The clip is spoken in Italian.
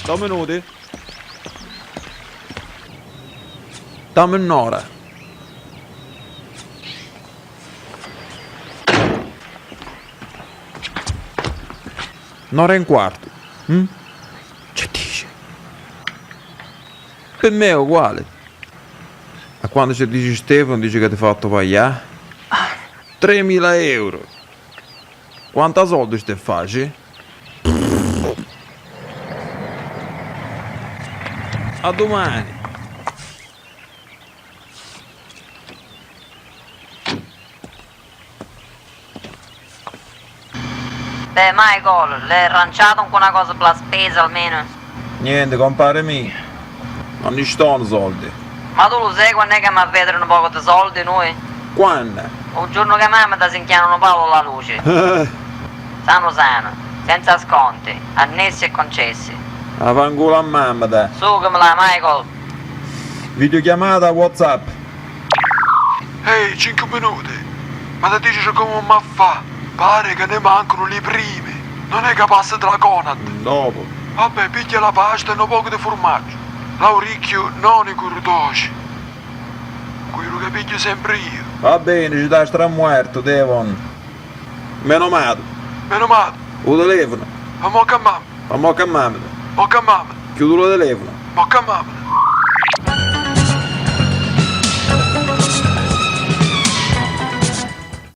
2 minuti. Dammi un'ora. Un'ora e un quarto. Che dici? Per me è uguale. A quando ci dici Stefano dice che ti ha fatto pagare? 3.000 euro. Quanta soldi stai facendo? A domani. Beh, Michael, l'hai arrangiato con una cosa per la spesa almeno? Niente, compare mio. Non ci sono soldi. Ma tu lo sai quando è che mi avvedono un po' di soldi noi? Quando? Un giorno che mamma ti si inchianano Paolo alla luce. Sano sano, senza sconti, annessi e concessi. Fanculo a mamma, dai. Su che me la Michael. Videochiamata WhatsApp. Ehi, 5 minuti. Ma ti dici come mi fa? Pare che ne mancano le prime. Non è capace della Conad. Dopo. Vabbè, piglia la pasta e un poco di formaggio. L'auricchio non i curdoci. Quello che piglio sempre io. Va bene, ci dai stramuerto, Devon. Meno male. Meno male. O telefono. Ma mo che mamma. Ma mo che mamma. Mo che mamma. Chiudo il telefono. Mo che mamma.